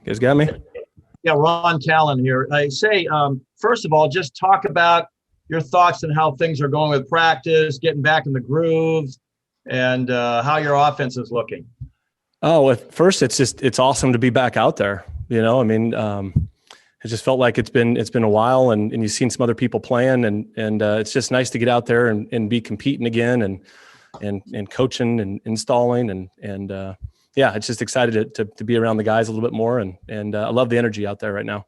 You guys got me? Yeah, Ron Callan here. I say, first of all, just talk about your thoughts on how things are going with practice, getting back in the groove, and how your offense is looking. Oh, at first, it's awesome to be back out there. You know, I mean, it just felt like it's been a while, and you've seen some other people playing, and it's just nice to get out there and be competing again, and coaching and installing, and yeah, it's just excited to be around the guys a little bit more, and I love the energy out there right now.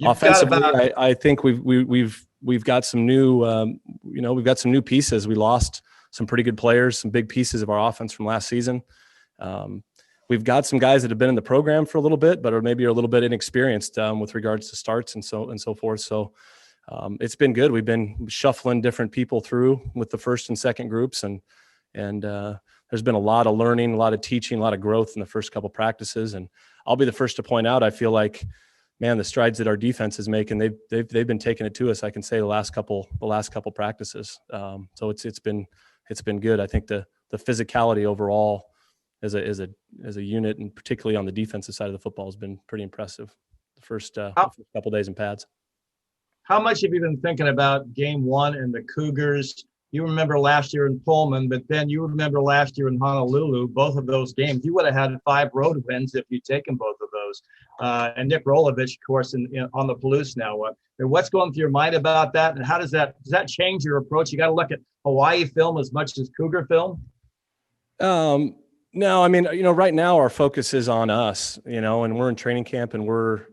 Offensively, I think we've got some new, we've got some new pieces. We lost some pretty good players, some big pieces of our offense from last season. We've got some guys that have been in the program for a little bit, but are maybe a little bit inexperienced with regards to starts and so forth. So it's been good. We've been shuffling different people through with the first and second groups, and there's been a lot of learning, a lot of teaching, a lot of growth in the first couple practices. And I'll be the first to point out, I feel like, man, the strides that our defense is making, they've been taking it to us. I can say the last couple practices. So it's been good. I think the physicality overall as a unit, and particularly on the defensive side of the football, has been pretty impressive. The first couple days in pads. How much have you been thinking about game one and the Cougars? You remember last year in Pullman, but then you remember last year in Honolulu, both of those games. You would have had 5 road wins if you'd taken both of those. And Nick Rolovich, of course, on the Palouse now. What's going through your mind about that? And how does that change your approach? You got to look at Hawaii film as much as Cougar film? No, I mean, right now our focus is on us, and we're in training camp, and we're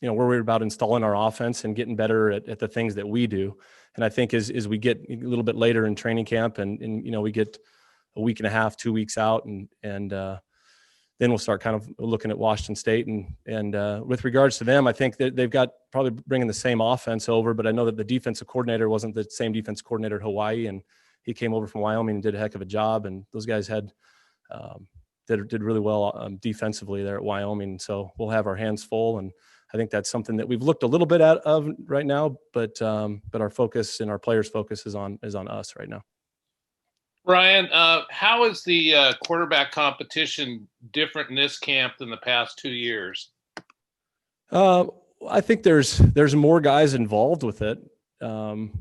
worried about installing our offense and getting better at the things that we do. And I think as we get a little bit later in training camp and we get a week and a half, 2 weeks out, and then we'll start kind of looking at Washington State. And with regards to them, I think that they've got probably bringing the same offense over, but I know that the defensive coordinator wasn't the same defensive coordinator at Hawaii, and he came over from Wyoming and did a heck of a job. And those guys did really well defensively there at Wyoming. So we'll have our hands full, and I think that's something that we've looked a little bit of right now, but our focus and our players' focus is on us right now. Brian, how is the quarterback competition different in this camp than the past 2 years? I think there's more guys involved with it. Last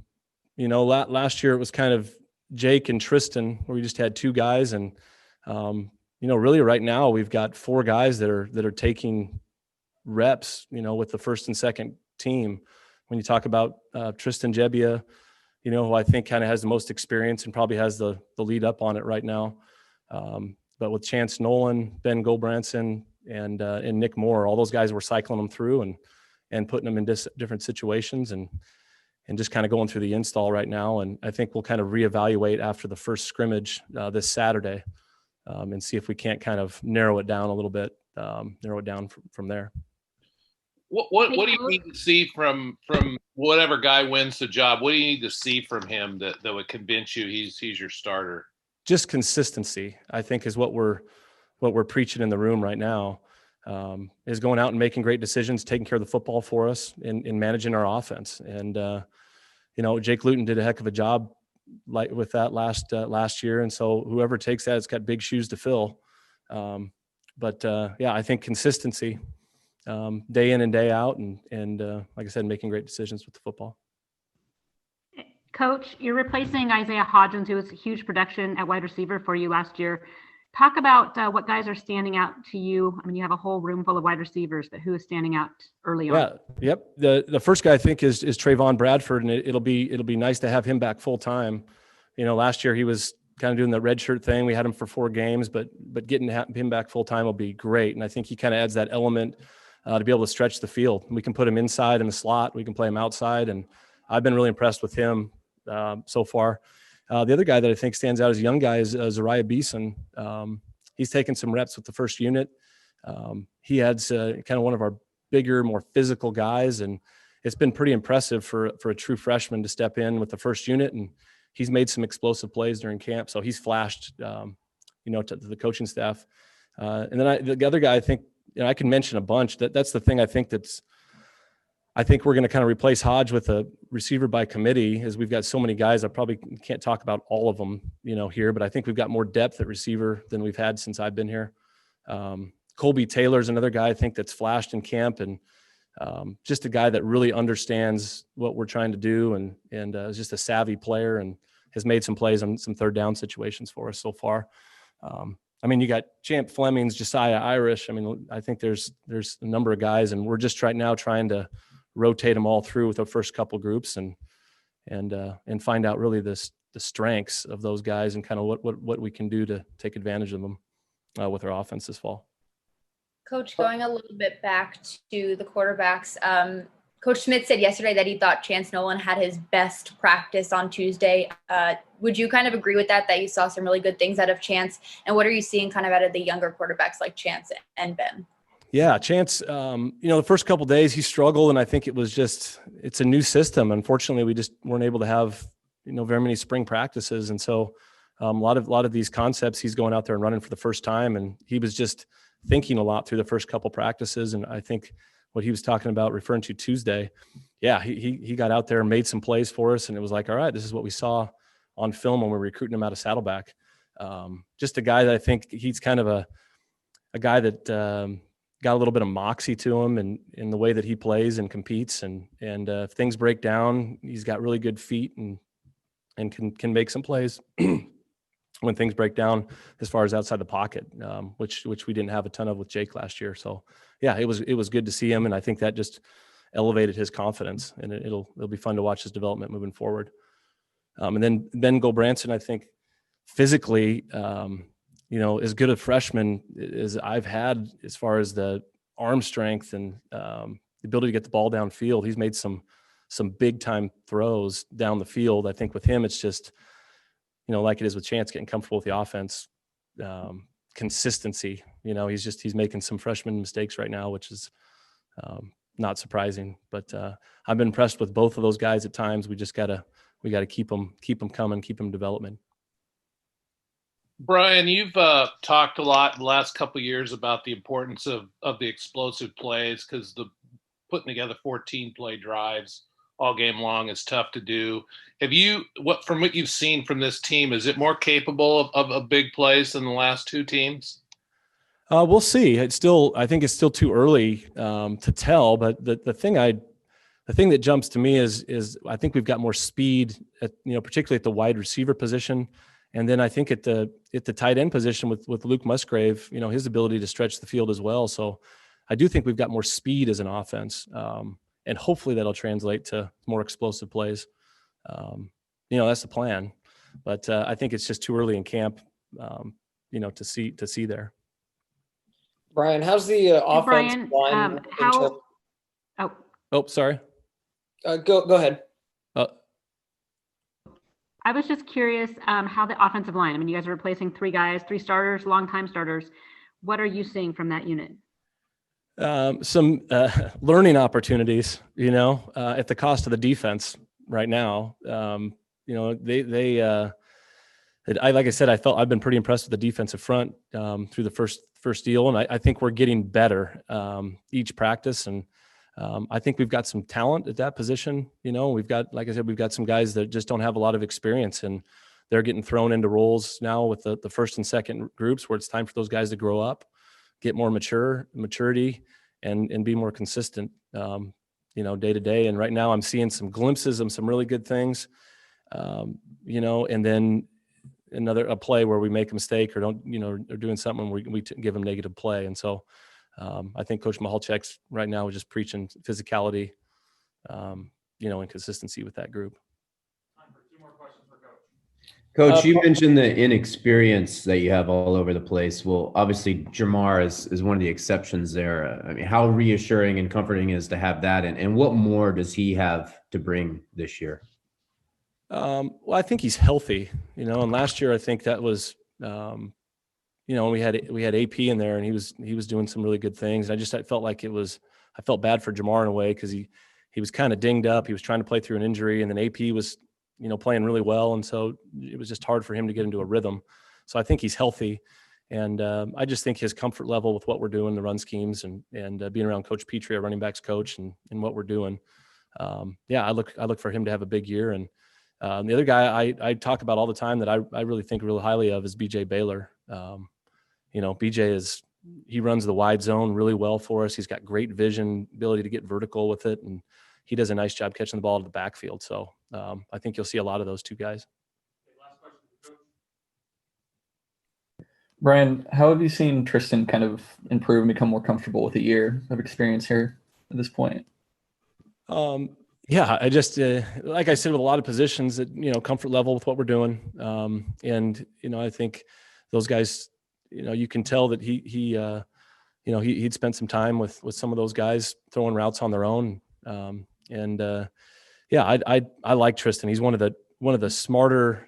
year it was kind of Jake and Tristan, where we just had 2 guys, and really right now we've got 4 guys that are taking reps, with the first and second team. When you talk about Tristan Gebbia, who I think kind of has the most experience and probably has the lead up on it right now. But with Chance Nolan, Bengal Branson, and Nick Moore, all those guys were cycling them through and putting them in different situations and just kind of going through the install right now. And I think we'll kind of reevaluate after the first scrimmage this Saturday and see if we can't kind of narrow it down a little bit, from there. What do you need to see from whatever guy wins the job? What do you need to see from him that would convince you he's your starter? Just consistency, I think, is what we're preaching in the room right now. Is going out and making great decisions, taking care of the football for us, in managing our offense. And Jake Luton did a heck of a job with that last year, and so whoever takes that, it's got big shoes to fill. I think consistency. Day in and day out, and like I said, making great decisions with the football. Coach, you're replacing Isaiah Hodgins, who was a huge production at wide receiver for you last year. Talk about what guys are standing out to you. I mean, you have a whole room full of wide receivers, but who is standing out early on? Yep. The first guy I think is Trayvon Bradford, and it'll be nice to have him back full time. Last year he was kind of doing the red shirt thing. We had him for 4 games, but getting him back full time will be great. And I think he kind of adds that element to be able to stretch the field. We can put him inside in the slot. We can play him outside. And I've been really impressed with him so far. The other guy that I think stands out as a young guy is Zariah Beeson. He's taken some reps with the first unit. He adds kind of one of our bigger, more physical guys. And it's been pretty impressive for a true freshman to step in with the first unit. And he's made some explosive plays during camp. So he's flashed, to the coaching staff. And then the other guy, I think, I can mention a bunch. That's the thing I think we're going to kind of replace Hodge with a receiver by committee, as we've got so many guys. I probably can't talk about all of them, here, but I think we've got more depth at receiver than we've had since I've been here. Colby Taylor's another guy I think that's flashed in camp, and just a guy that really understands what we're trying to do, and is just a savvy player and has made some plays on some third down situations for us so far. I mean, you got Champ Flemings, Josiah Irish. I mean, I think there's a number of guys, and we're just right now trying to rotate them all through with the first couple groups and find out really the strengths of those guys and kind of what we can do to take advantage of them with our offense this fall. Coach, going a little bit back to the quarterbacks, Coach Smith said yesterday that he thought Chance Nolan had his best practice on Tuesday. Would you kind of agree with that you saw some really good things out of Chance? And what are you seeing kind of out of the younger quarterbacks like Chance and Ben? Yeah, Chance, the first couple of days he struggled, and I think it's a new system. Unfortunately, we just weren't able to have, very many spring practices. And so a lot of these concepts he's going out there and running for the first time, and he was just thinking a lot through the first couple practices. And I think what he was talking about, referring to Tuesday, yeah, he got out there and made some plays for us, and it was like, all right, this is what we saw on film when we were recruiting him out of Saddleback. Just a guy that I think he's kind of a guy that got a little bit of moxie to him and in the way that he plays and competes, and if things break down, he's got really good feet and can make some plays when things break down as far as outside the pocket, which we didn't have a ton of with Jake last year. So yeah, it was good to see him, and I think that just elevated his confidence, and it'll be fun to watch his development moving forward. And then Bengal Branson, I think physically, as good a freshman as I've had as far as the arm strength and the ability to get the ball downfield. He's made some big time throws down the field. I think with him, it's just, like it is with Chance, getting comfortable with the offense, consistency. He's making some freshman mistakes right now, which is not surprising. But I've been impressed with both of those guys at times. We got to keep them coming, keep them development. Brian, you've talked a lot in the last couple of years about the importance of the explosive plays, because the putting together 14 play drives all game long is tough to do. From what you've seen from this team, is it more capable of big plays than the last two teams? We'll see. I think it's still too early to tell. But the thing that jumps to me is I think we've got more speed at, particularly at the wide receiver position. And then I think at the tight end position with Luke Musgrave, his ability to stretch the field as well. So I do think we've got more speed as an offense, and hopefully that'll translate to more explosive plays. That's the plan. But I think it's just too early in camp, to see there. Brian, how's the offensive line? Sorry. Go ahead. I was just curious how the offensive line, you guys are replacing three starters, longtime starters. What are you seeing from that unit? Some learning opportunities, at the cost of the defense right now. Like I said, I've been pretty impressed with the defensive front through the first deal. And I think we're getting better each practice. And I think we've got some talent at that position. We've got, like I said, we've got some guys that just don't have a lot of experience, and they're getting thrown into roles now with the first and second groups where it's time for those guys to grow up, get more maturity and be more consistent, day to day. And right now I'm seeing some glimpses of some really good things, and then a play where we make a mistake or don't, or doing something where we give them negative play. And so I think Coach Mahalchek's right now is just preaching physicality, and consistency with that group. Time for 2 more questions for Coach. Coach, you mentioned the inexperience that you have all over the place. Well, obviously Jamar is one of the exceptions there. How reassuring and comforting is to have that, and what more does he have to bring this year? Well, I think he's healthy, and last year I think that was, we had AP in there, and he was doing some really good things. And I felt like I felt bad for Jamar in a way, because he was kind of dinged up. He was trying to play through an injury, and then AP was, playing really well. And so it was just hard for him to get into a rhythm. So I think he's healthy. And I just think his comfort level with what we're doing, the run schemes and being around Coach Petrie, our running backs coach, and what we're doing. I look for him to have a big year. And the other guy I talk about all the time that I really think really highly of is BJ Baylor. BJ is he runs the wide zone really well for us. He's got great vision, ability to get vertical with it, and he does a nice job catching the ball to the backfield. So I think you'll see a lot of those two guys. Brian, how have you seen Tristan kind of improve and become more comfortable with a year of experience here at this point? Yeah, I just, like I said, with a lot of positions that, comfort level with what we're doing. And, I think those guys, you can tell that he'd spent some time with some of those guys throwing routes on their own. Yeah, I like Tristan. He's one of the smarter,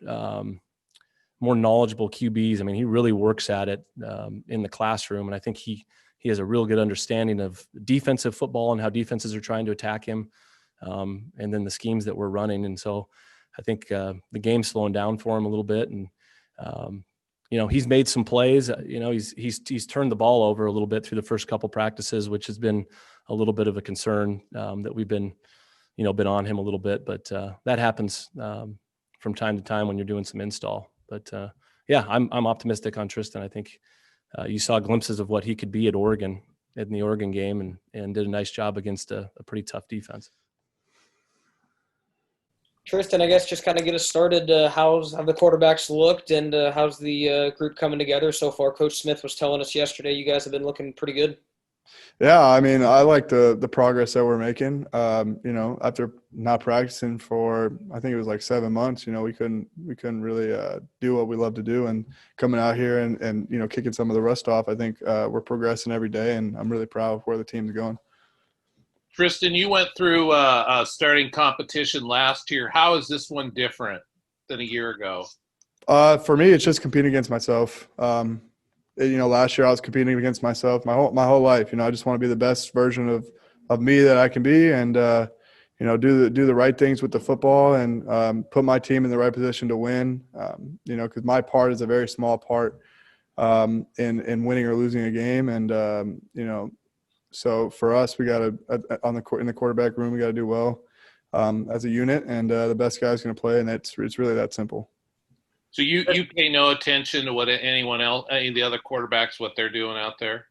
more knowledgeable QBs. I mean, he really works at it in the classroom, and I think he has a real good understanding of defensive football and how defenses are trying to attack him, and then the schemes that we're running. And so I think the game's slowing down for him a little bit, and he's made some plays. He's turned the ball over a little bit through the first couple practices, which has been a little bit of a concern that we've been on him a little bit, but that happens from time to time when you're doing some install. But yeah, I'm optimistic on Tristan. I think you saw glimpses of what he could be at Oregon in the Oregon game, and did a nice job against a pretty tough defense. Tristan, I guess just kind of get us started. How have the quarterbacks looked, and how's the group coming together so far? Coach Smith was telling us yesterday you guys have been looking pretty good. Yeah, I mean, I like the progress that we're making. After not practicing for, I think it was like 7 months, we couldn't really do what we love to do. And coming out here and kicking some of the rust off, I think we're progressing every day, and I'm really proud of where the team's going. Tristan, you went through a starting competition last year. How is this one different than a year ago? For me, it's just competing against myself. Last year I was competing against myself my whole life. I just want to be the best version of me that I can be, and do the right things with the football, and put my team in the right position to win. Because my part is a very small part in winning or losing a game, and so for us, we got to in the quarterback room, we got to do well as a unit, and the best guy's going to play, and it's really that simple. So you pay no attention to what anyone else, any of the other quarterbacks, what they're doing out there?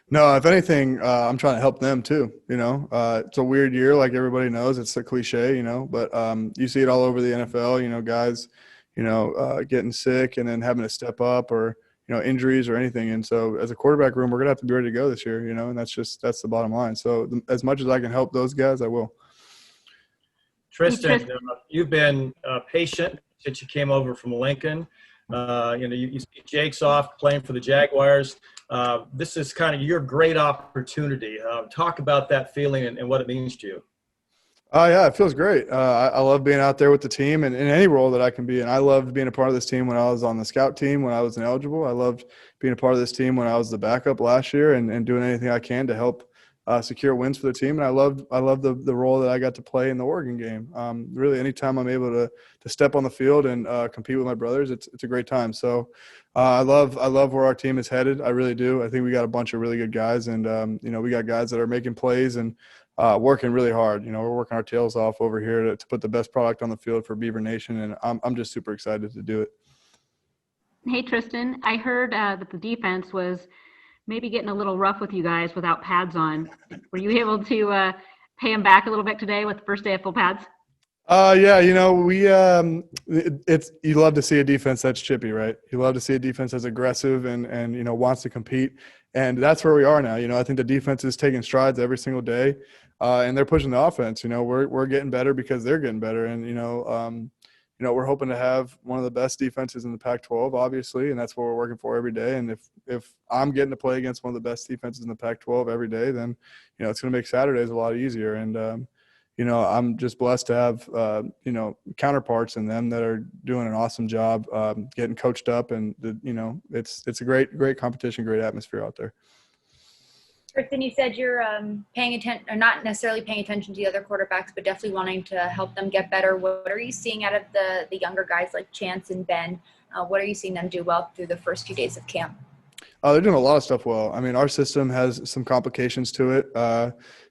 No, if anything, I'm trying to help them too. It's a weird year, like everybody knows. It's a cliche, but you see it all over the NFL. Guys, getting sick and then having to step up, or injuries or anything. And so, as a quarterback room, we're gonna have to be ready to go this year. And that's the bottom line. So, as much as I can help those guys, I will. Tristan, you've been patient since you came over from Lincoln. You see Jake's off playing for the Jaguars. This is kind of your great opportunity. Talk about that feeling and what it means to you. Yeah, it feels great. I love being out there with the team, and in any role that I can be. And I loved being a part of this team when I was on the scout team, when I was ineligible. I loved being a part of this team when I was the backup last year, and doing anything I can to help secure wins for the team. And I love the role that I got to play in the Oregon game. Really, anytime I'm able to step on the field and compete with my brothers, it's a great time. So I love where our team is headed. I really do. I think we got a bunch of really good guys, and we got guys that are making plays and working really hard. We're working our tails off over here to put the best product on the field for Beaver Nation, and I'm just super excited to do it. Hey, Tristan, I heard that the defense was maybe getting a little rough with you guys without pads on. Were you able to pay them back a little bit today with the first day of full pads? Yeah, we you love to see a defense that's chippy, right? You love to see a defense that's aggressive and wants to compete, and that's where we are now. I think the defense is taking strides every single day, and they're pushing the offense. We're getting better because they're getting better, and we're hoping to have one of the best defenses in the Pac-12, obviously, and that's what we're working for every day. And if I'm getting to play against one of the best defenses in the Pac-12 every day, then it's going to make Saturdays a lot easier. And I'm just blessed to have counterparts in them that are doing an awesome job getting coached up, and it's a great competition, great atmosphere out there. Tristan, you said you're paying attention, or not necessarily paying attention to the other quarterbacks, but definitely wanting to help them get better. What are you seeing out of the younger guys like Chance and Ben? What are you seeing them do well through the first few days of camp? They're doing a lot of stuff well. I mean, our system has some complications to it.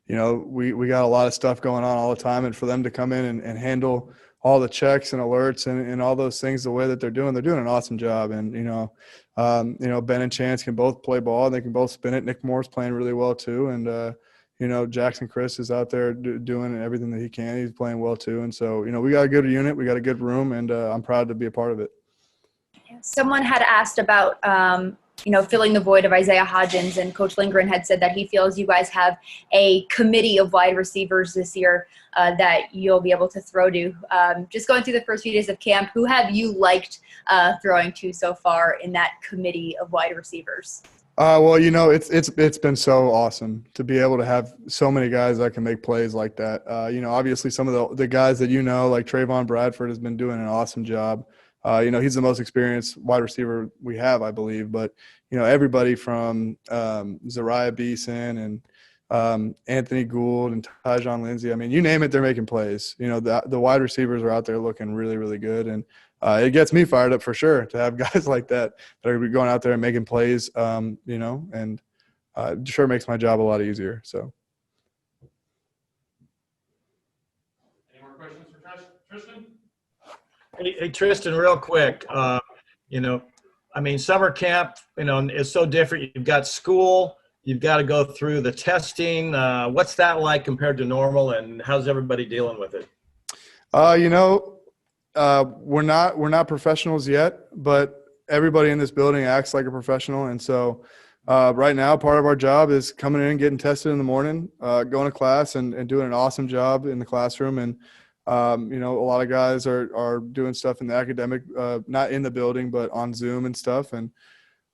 We got a lot of stuff going on all the time, and for them to come in and handle all the checks and alerts and all those things the way that they're doing an awesome job. And, Ben and Chance can both play ball. They can both spin it. Nick Moore's playing really well too. And, Jackson Chris is out there doing everything that he can. He's playing well too. And so, we got a good unit. We got a good room, and I'm proud to be a part of it. Someone had asked about, filling the void of Isaiah Hodgins, and Coach Lindgren had said that he feels you guys have a committee of wide receivers this year that you'll be able to throw to. Just going through the first few days of camp, who have you liked throwing to so far in that committee of wide receivers? It's been so awesome to be able to have so many guys that can make plays like that. Obviously some of the guys that like Trayvon Bradford has been doing an awesome job. He's the most experienced wide receiver we have, I believe. But, everybody from Zariah Beeson and Anthony Gould and Tyjon Lindsey, I mean, you name it, they're making plays. The wide receivers are out there looking really, really good. And it gets me fired up for sure to have guys like that are going out there and making plays, and it sure makes my job a lot easier. So. Any more questions for Tristan? Hey, Tristan, real quick, summer camp, is so different. You've got school, you've got to go through the testing. What's that like compared to normal, and how's everybody dealing with it? We're not professionals yet, but everybody in this building acts like a professional. And so right now, part of our job is coming in and getting tested in the morning, going to class and doing an awesome job in the classroom. And a lot of guys are doing stuff in the academic, not in the building, but on Zoom and stuff. And,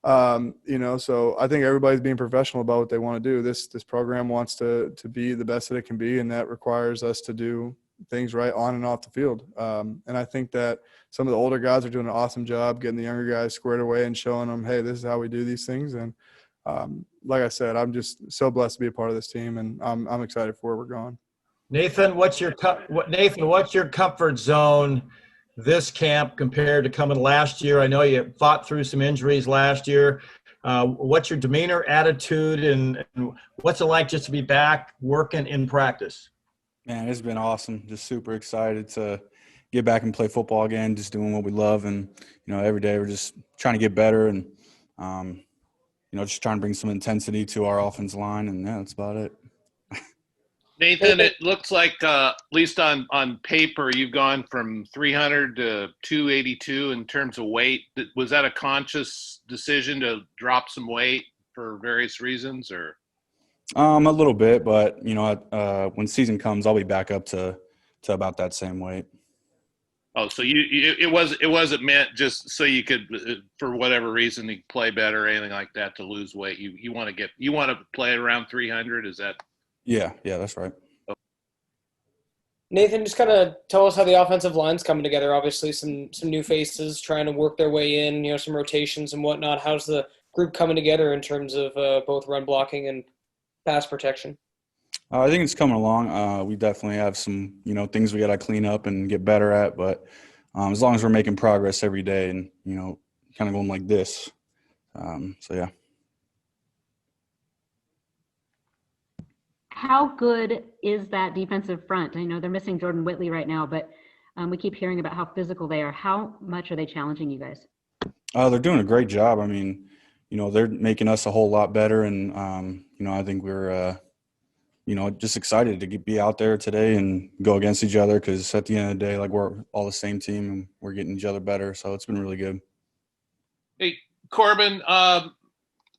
so I think everybody's being professional about what they want to do. This program wants to be the best that it can be, and that requires us to do things right on and off the field. And I think that some of the older guys are doing an awesome job getting the younger guys squared away and showing them, hey, this is how we do these things. And like I said, I'm just so blessed to be a part of this team, and I'm excited for where we're going. Nathan, what's your comfort zone this camp compared to coming last year? I know you fought through some injuries last year. What's your demeanor, attitude, and what's it like just to be back working in practice? Man, it's been awesome. Just super excited to get back and play football again, just doing what we love. And, every day we're just trying to get better and, just trying to bring some intensity to our offensive line. And, yeah, that's about it. Nathan, it looks like, at least on paper, you've gone from 300 to 282 in terms of weight. Was that a conscious decision to drop some weight for various reasons, or? A little bit, but when season comes, I'll be back up to about that same weight. Oh, so it wasn't meant just so you could, for whatever reason, you play better or anything like that to lose weight. You want to play around 300? Is that? Yeah, that's right. Nathan, just kind of tell us how the offensive line's coming together. Obviously, some new faces trying to work their way in. Some rotations and whatnot. How's the group coming together in terms of both run blocking and pass protection? I think it's coming along. We definitely have some, things we got to clean up and get better at. But as long as we're making progress every day and, kind of going like this. Yeah. How good is that defensive front? I know they're missing Jordan Whitley right now, but we keep hearing about how physical they are. How much are they challenging you guys? They're doing a great job. I mean, they're making us a whole lot better. And, I think we're, just excited to be out there today and go against each other, because at the end of the day, we're all the same team and we're getting each other better. So it's been really good. Hey, Korbin,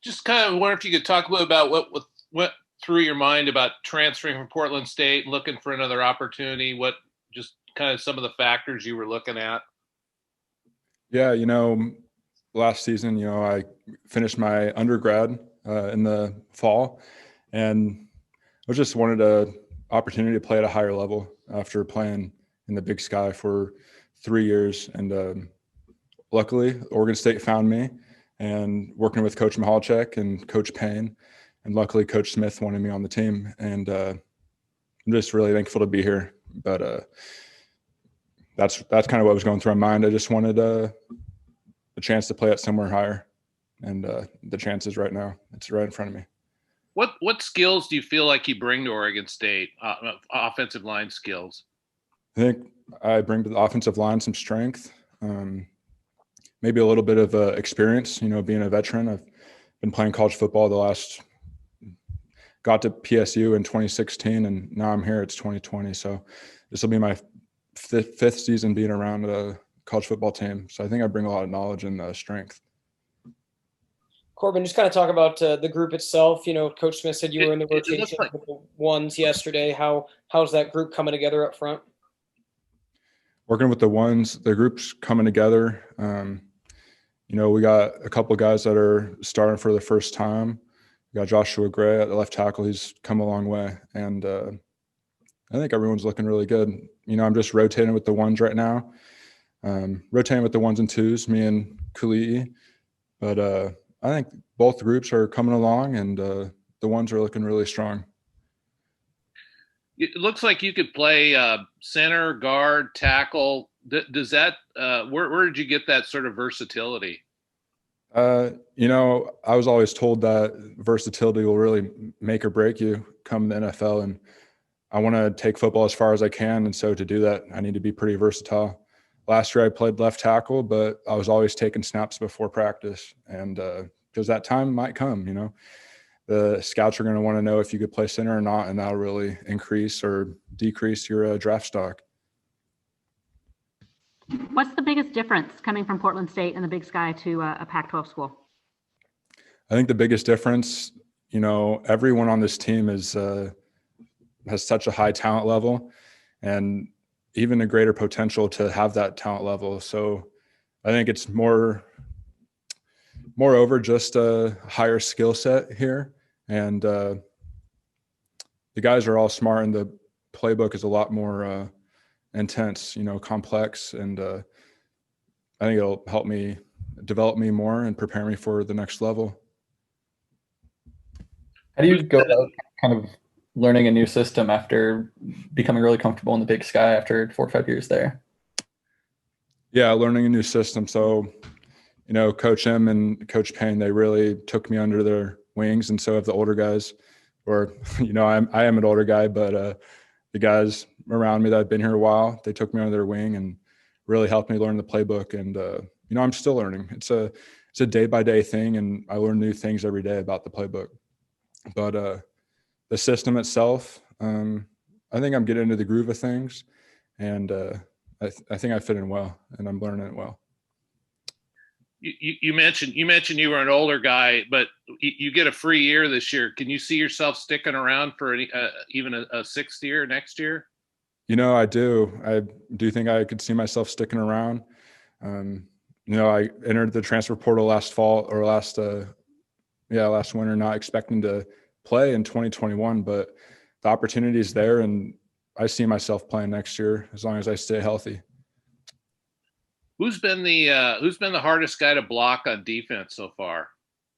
just kind of wonder if you could talk a little about what through your mind about transferring from Portland State and looking for another opportunity. What just kind of some of the factors you were looking at? Yeah, last season, I finished my undergrad in the fall, and I just wanted an opportunity to play at a higher level after playing in the Big Sky for 3 years. And luckily, Oregon State found me, and working with Coach Mihalchek and Coach Payne, and luckily Coach Smith wanted me on the team. And I'm just really thankful to be here. But that's kind of what was going through my mind. I just wanted a chance to play at somewhere higher, and the chance is right now. It's right in front of me. What skills do you feel like you bring to Oregon State, offensive line skills? I think I bring to the offensive line some strength, maybe a little bit of experience, being a veteran. I've been playing college football got to PSU in 2016, and now I'm here. It's 2020. So this will be my fifth season being around the college football team. So I think I bring a lot of knowledge and strength. Korbin, just kind of talk about the group itself. Coach Smith said you were in the rotation with the ones yesterday. How's that group coming together up front? Working with the ones, the group's coming together. We got a couple guys that are starting for the first time. We got Joshua Gray at the left tackle. He's come a long way. And I think everyone's looking really good. I'm just rotating with the ones right now. Rotating with the ones and twos, me and Kuli'i. But I think both groups are coming along, and the ones are looking really strong. It looks like you could play center, guard, tackle. Does that where did you get that sort of versatility? I was always told that versatility will really make or break you come the NFL, and I want to take football as far as I can. And so to do that, I need to be pretty versatile. Last year I played left tackle, but I was always taking snaps before practice, and because that time might come, the scouts are going to want to know if you could play center or not, and that'll really increase or decrease your draft stock. What's the biggest difference coming from Portland State and the Big Sky to a Pac-12 school? I think the biggest difference, everyone on this team has such a high talent level, and even a greater potential to have that talent level. So I think it's moreover just a higher skill set here, and the guys are all smart, and the playbook is a lot more intense, complex, and I think it'll help me develop me more and prepare me for the next level. How do you go about kind of learning a new system after becoming really comfortable in the Big Sky after 4 or 5 years there? Yeah, learning a new system. So, Coach M and Coach Payne, they really took me under their wings, and so have the older guys. Or, I am an older guy, but the guys around me that have been here a while, they took me under their wing and really helped me learn the playbook. And I'm still learning. It's a day-by-day thing, and I learn new things every day about the playbook. But the system itself, I think I'm getting into the groove of things, and I think I fit in well, and I'm learning it well. You mentioned you were an older guy, but you get a free year this year. Can you see yourself sticking around for even a sixth year next year? I do. I do think I could see myself sticking around. I entered the transfer portal last winter, not expecting to play in 2021, but the opportunity is there, and I see myself playing next year as long as I stay healthy. Who's been the hardest guy to block on defense so far?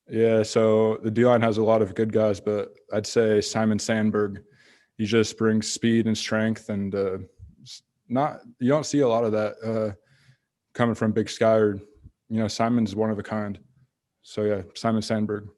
Yeah, so the D-line has a lot of good guys, but I'd say Simon Sandberg. He just brings speed and strength, and you don't see a lot of that coming from Big Sky, or Simon's one of a kind. So yeah, Simon Sandberg.